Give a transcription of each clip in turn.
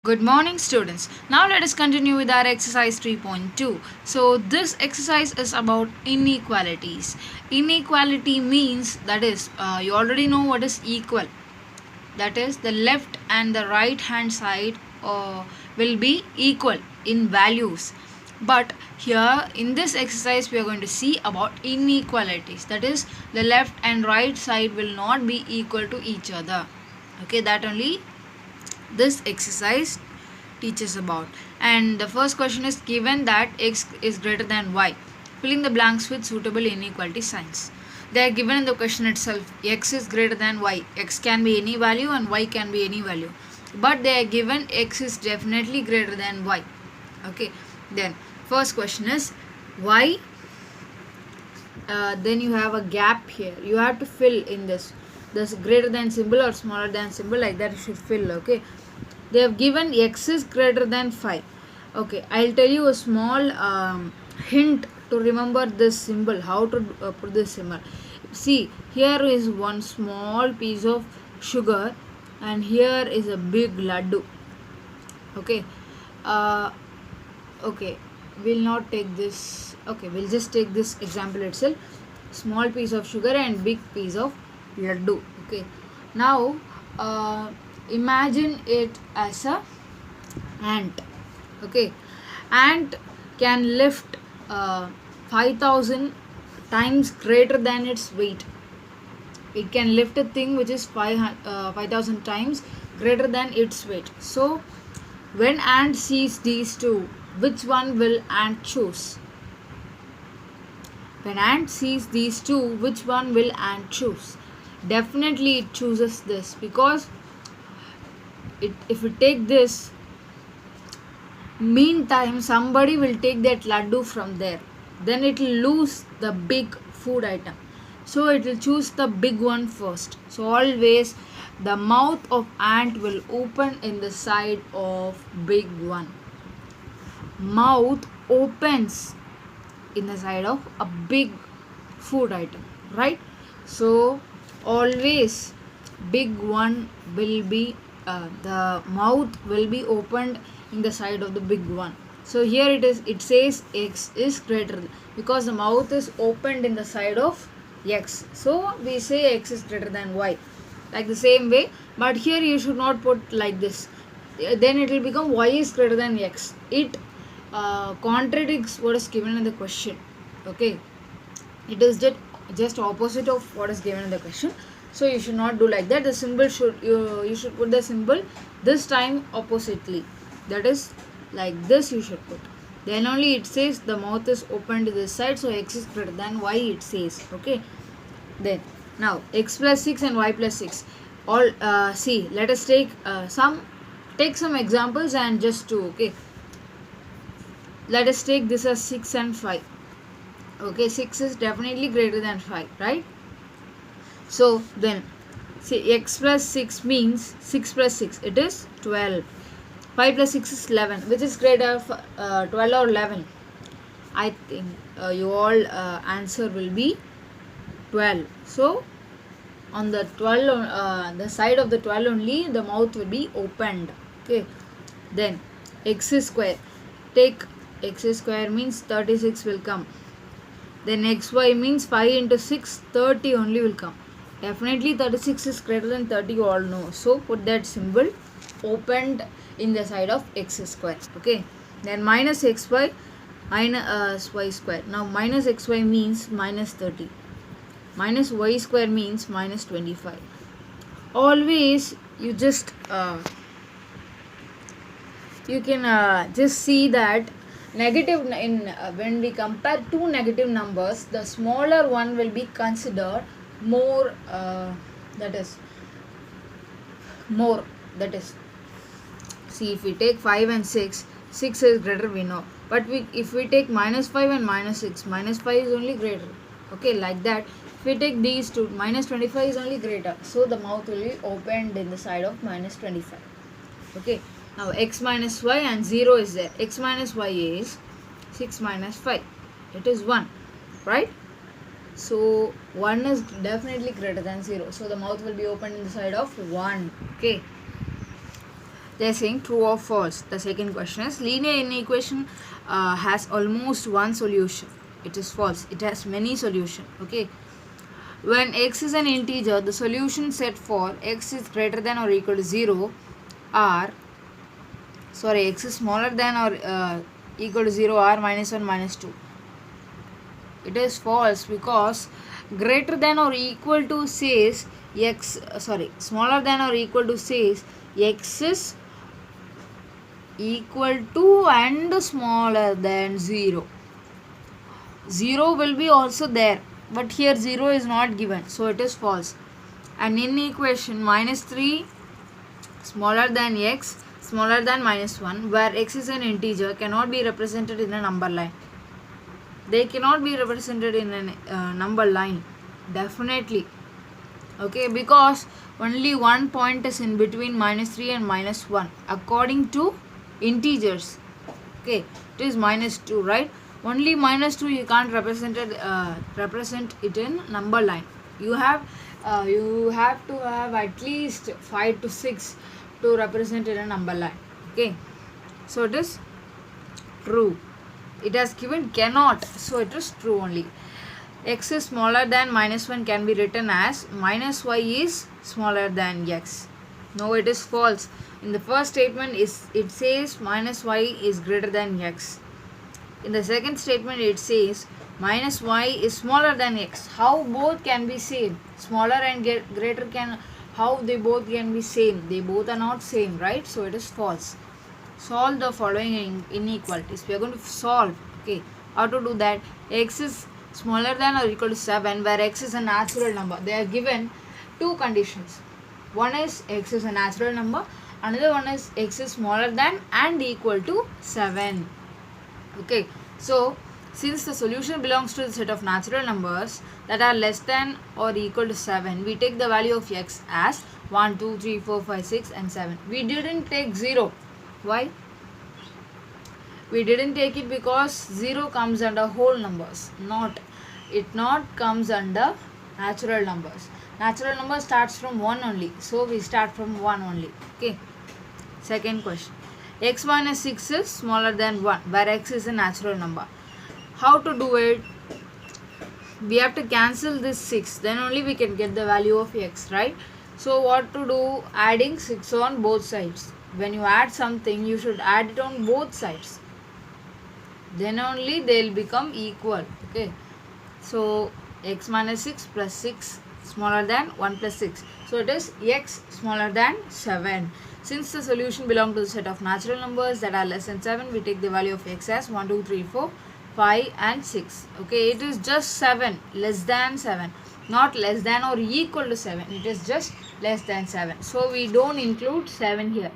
Good morning, students. Now let us continue with our exercise 3.2. So this exercise is about inequalities. Inequality means you already know what is equal. That is the left and the right hand side will be equal in values. But here in this exercise we are going to see about inequalities. That is the left and right side will not be equal to each other. Okay, that only this exercise teaches about. And the first question is given that x is greater than y. Fill in the blanks with suitable inequality signs. They are given in the question itself. X is greater than y. X can be any value and y can be any value. But they are given x is definitely greater than y. Okay. Then first question is y. Then you have a gap here. You have to fill in this greater than symbol or smaller than symbol, like that you should fill. Okay, they have given x is greater than 5. Okay, I'll tell you a small hint to remember this symbol, how to put this symbol. See, here is one small piece of sugar and here is a big laddu. Okay, uh, okay, we'll not take this. Okay, we'll just take this example itself. Small piece of sugar and big piece of laddu. Okay, now imagine it as a ant. Okay, ant can lift 5,000 times greater than its weight. It can lift a thing which is 5,000 times greater than its weight. So when ant sees these two, which one will ant choose? When ant sees these two, which one will ant choose? Definitely it chooses this, because if we take this, meantime somebody will take that laddu from there, then it will lose the big food item, so it will choose the big one first. So always the mouth of ant will open in the side of big one. Mouth opens in the side of a big food item, right? So always big one will be the mouth will be opened in the side of the big one. So here it says x is greater, because the mouth is opened in the side of x, so we say x is greater than y, like the same way. But here you should not put like this, then it will become y is greater than x. It contradicts what is given in the question. Okay, it is just opposite of what is given in the question, so you should not do like that. The symbol should you should put the symbol this time oppositely, that is like this you should put, then only it says the mouth is open to this side, so x is greater than y it says. Okay, then now x plus 6 and y plus 6 all see, let us take some examples and just two. Okay, let us take this as 6 and 5. Okay, 6 is definitely greater than 5, right? So then see, x plus 6 means 6 plus 6, it is 12. 5 plus 6 is 11. Which is greater, 12 or 11? I think you all answer will be 12. So on the 12 the side of the 12 only the mouth will be opened. Okay, then x square, take x square means 36 will come. Then xy means 5 into 6, 30 only will come. Definitely 36 is greater than 30, you all know. So put that symbol opened in the side of x square. Okay, then minus xy minus y square. Now minus xy means minus 30. Minus y square means minus 25. Always you just you can just see that negative in when we compare two negative numbers, the smaller one will be considered more, that is more, that is, see, if we take 5 and 6, 6 is greater, we know, but if we take minus 5 and minus 6, minus 5 is only greater. Okay, like that. If we take these two, minus 25 is only greater, so the mouth will be opened in the side of minus 25. Okay, now x minus y and 0 is there. X minus y is 6 minus 5, it is 1, right? So 1 is definitely greater than 0, so the mouth will be opened in the side of 1. Okay, They are saying true or false. The second question is linear inequation has almost one solution. It is false. It has many solutions. Okay. When x is an integer, the solution set for x is greater than or equal to 0 are, x is smaller than or equal to 0 are minus 1, minus 2. It is false because greater than or equal to says smaller than or equal to says x is equal to and smaller than 0. 0 will be also there, but here 0 is not given, so it is false. And in equation minus 3 smaller than x smaller than minus 1, where x is an integer, cannot be represented in a number line. They cannot be represented in a number line, definitely. Okay, because only one point is in between minus 3 and minus 1 according to integers. Okay, it is minus 2, right? Only minus 2 you can't represent it in number line. You have to have at least 5 to 6 to represent in a number line. Okay, so it is true. It has given cannot, so it is true only. X is smaller than minus 1 can be written as minus y is smaller than x. No, it is false. In the first statement it says minus y is greater than x. In the second statement it says minus y is smaller than x. How both can be same? Smaller and greater how they both can be same? They both are not same, right? So it is false. Solve the following inequalities. We are going to solve. Okay, how to do that? X is smaller than or equal to 7, where x is a natural number. They are given two conditions. One is x is a natural number, another one is x is smaller than and equal to 7. Okay, so since the solution belongs to the set of natural numbers that are less than or equal to 7, we take the value of x as 1, 2, 3, 4, 5, 6 and 7. We didn't take 0. Why? We didn't take it because 0 comes under whole numbers. It not comes under natural numbers. Natural number starts from 1 only. So we start from 1 only. Okay. Second question. X minus 6 is smaller than 1, where x is a natural number. How to do it? We have to cancel this 6. Then only we can get the value of x, right? So what to do? Adding 6 on both sides. When you add something, you should add it on both sides. Then only they will become equal. Okay. So x minus 6 plus 6 smaller than 1 plus 6. So it is x smaller than 7. Since the solution belongs to the set of natural numbers that are less than 7, we take the value of x as 1, 2, 3, 4, 5 and 6. Okay, it is just 7, less than 7. Not less than or equal to 7. It is just less than 7. So we don't include 7 here.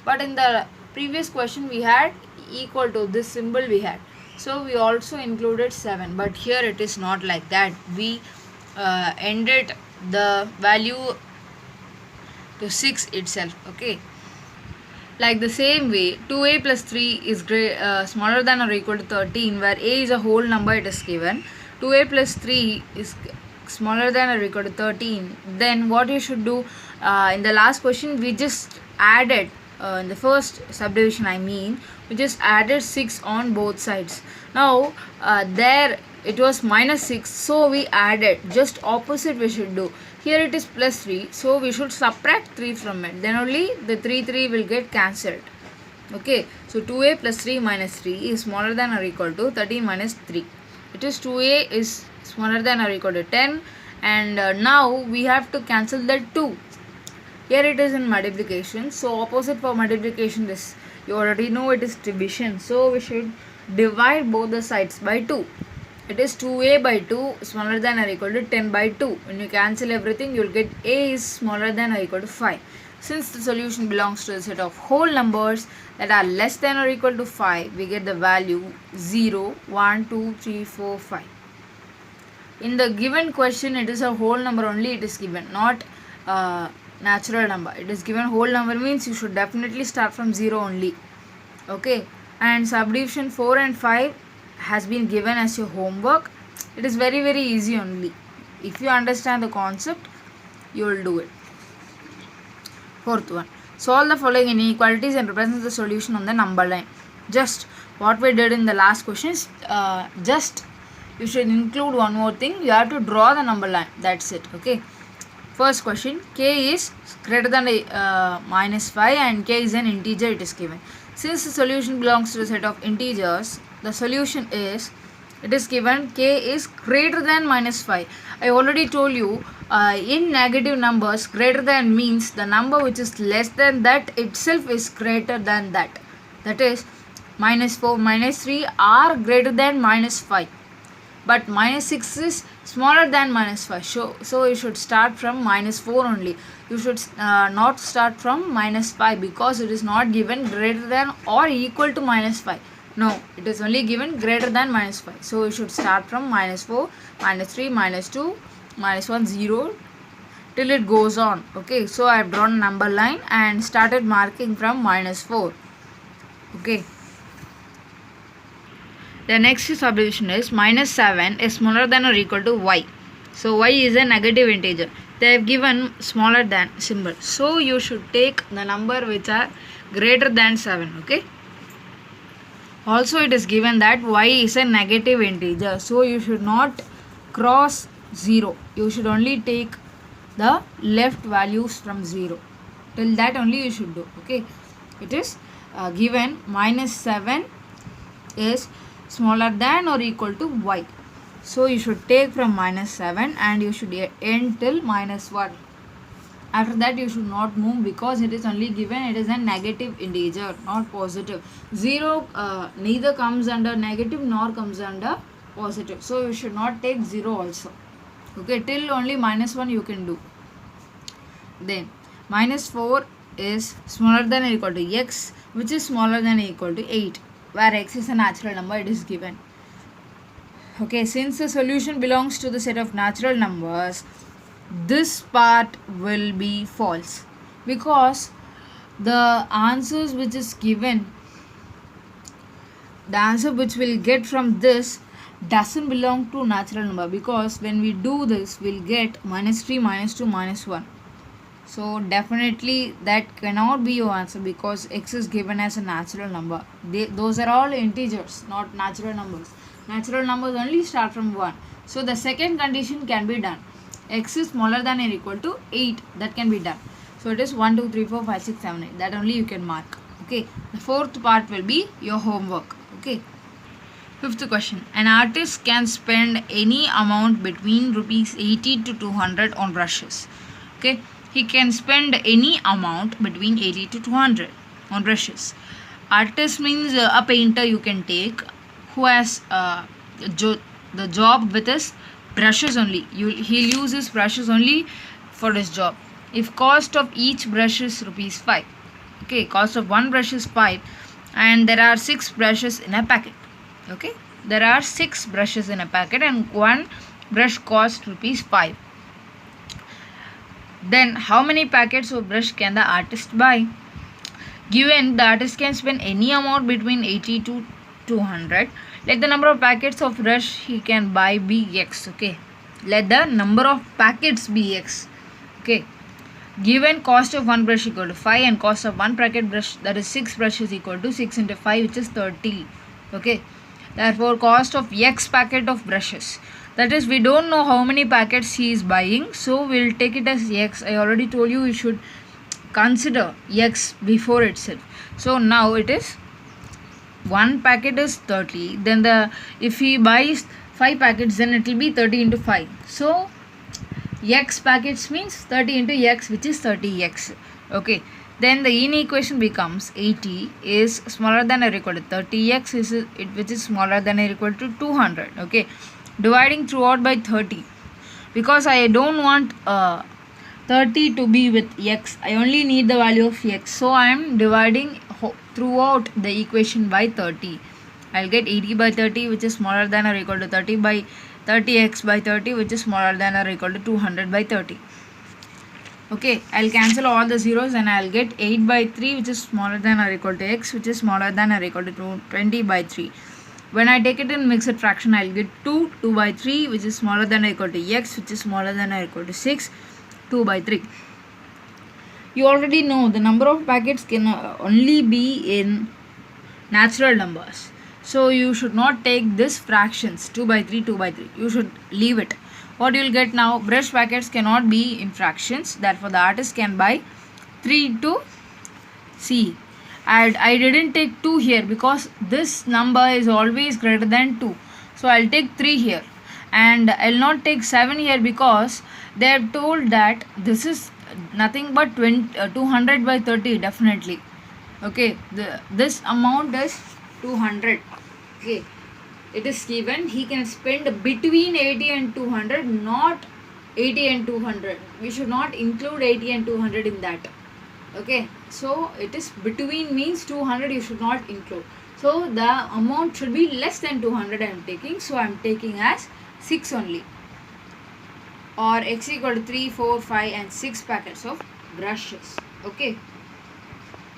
But in the previous question we had equal to this symbol we had. So we also included 7. But here it is not like that. We ended the value to 6 itself. Okay. Like the same way, 2a plus 3 is smaller than or equal to 13, where a is a whole number it is given. 2a plus 3 is smaller than or equal to 13. Then what you should do, in the last question we just added, in the first subdivision we just added 6 on both sides. Now there it was minus 6, so we added, just opposite we should do. Here it is plus 3, so we should subtract 3 from it. Then only the 3 will get cancelled. Okay, so 2a plus 3 minus 3 is smaller than or equal to 13 minus 3. It is 2a is smaller than or equal to 10, and now we have to cancel the 2. Here it is in multiplication, so opposite for multiplication is, you already know it is division, so we should divide both the sides by 2. It is 2a by 2 smaller than or equal to 10 by 2. When you cancel everything, you will get a is smaller than or equal to 5. Since the solution belongs to a set of whole numbers that are less than or equal to 5, we get the value 0, 1, 2, 3, 4, 5. In the given question, it is a whole number only it is given, not natural number. It is given whole number means you should definitely start from 0 only. Okay, and subdivision 4 and 5 has been given as your homework. It is very easy only. If you understand the concept, you will do it. Fourth one, Solve the following inequalities and represent the solution on the number line. Just what we did in the last questions, just you should include one more thing. You have to draw the number line. That's it. Okay. First question, k is greater than minus 5 and k is an integer, it is given. Since the solution belongs to the set of integers, the solution is, it is given k is greater than minus 5. I already told you, in negative numbers, greater than means the number which is less than that itself is greater than that. That is, minus 4, minus 3 are greater than minus 5. But minus 6 is smaller than minus 5. So you should start from minus 4 only. You should not start from minus 5 because it is not given greater than or equal to minus 5. No, it is only given greater than minus 5. So you should start from minus 4, minus 3, minus 2, minus 1, 0 till it goes on. Okay, so I have drawn a number line and started marking from minus 4. Okay. The next subdivision is minus 7 is smaller than or equal to y. So y is a negative integer. They have given smaller than symbol. So you should take the number which are greater than 7. Okay. Also it is given that y is a negative integer. So you should not cross 0. You should only take the left values from 0. Till that only you should do. Okay. It is given minus 7 is smaller than or equal to y. So you should take from minus 7 and you should end till minus 1. After that you should not move because it is only given, it is a negative integer, not positive. 0 neither comes under negative nor comes under positive. So you should not take 0 also. Okay, till only minus 1 you can do. Then minus 4 is smaller than or equal to x, which is smaller than or equal to 8. Where x is a natural number, it is given. Okay, since the solution belongs to the set of natural numbers, this part will be false because the answers which is given, the answer which we'll get from this doesn't belong to natural number, because when we do this we'll get minus 3, minus 2, minus 1. So definitely that cannot be your answer because x is given as a natural number. Those are all integers, not natural numbers. Natural numbers only start from 1. So the second condition can be done. X is smaller than or equal to 8. That can be done. So it is 1, 2, 3, 4, 5, 6, 7, 8. That only you can mark. Okay. The fourth part will be your homework. Okay. Fifth question. An artist can spend any amount between rupees 80 to 200 on brushes. Okay. He can spend any amount between 80 to 200 on brushes. Artist means a painter you can take who has the job with his brushes only. He'll use his brushes only for his job. If cost of each brush is rupees 5. Okay, cost of one brush is 5 and there are 6 brushes in a packet. Okay, there are 6 brushes in a packet and one brush costs rupees 5. Then how many packets of brush can the artist buy? Given the artist can spend any amount between 80 to 200, let the number of packets of brush he can buy be x. Okay, let the number of packets be x. Okay, given cost of one brush equal to 5 and cost of one packet brush, that is 6 brushes, equal to 6 into 5, which is 30. Okay, therefore cost of x packet of brushes, that is we don't know how many packets he is buying, so we'll take it as x. I already told you you should consider x before itself. So now it is one packet is 30, then if he buys 5 packets, then it will be 30 into 5. So x packets means 30 into x, which is 30x. Okay, then the inequation becomes 80 is smaller than or equal to 30x which is smaller than or equal to 200. Okay, dividing throughout by 30 because I don't want 30 to be with x. I only need the value of x, so I am dividing throughout the equation by 30. I'll get 80 by 30, which is smaller than or equal to 30 by 30x by 30, which is smaller than or equal to 200 by 30. Okay, I'll cancel all the zeros and I'll get 8 by 3, which is smaller than or equal to x, which is smaller than or equal to 20 by 3. When I take it in mixed fraction, I'll get 2 by 3, which is smaller than or equal to x, which is smaller than or equal to 6, 2 by 3. You already know the number of packets can only be in natural numbers. So you should not take this fractions 2 by 3, 2 by 3. You should leave it. What you will get now, brush packets cannot be in fractions. Therefore, the artist can buy 3 to C. And I didn't take 2 here because this number is always greater than 2. So I'll take 3 here. And I'll not take 7 here because they have told that this is nothing but 200 by 30 definitely. Okay, this amount is 200. Okay, it is given he can spend between 80 and 200, not 80 and 200. We should not include 80 and 200 in that. Okay, so it is between means 200 you should not include. So the amount should be less than 200 I am taking. So I am taking as 6 only, or x equal to 3, 4, 5 and 6 packets of brushes. Okay.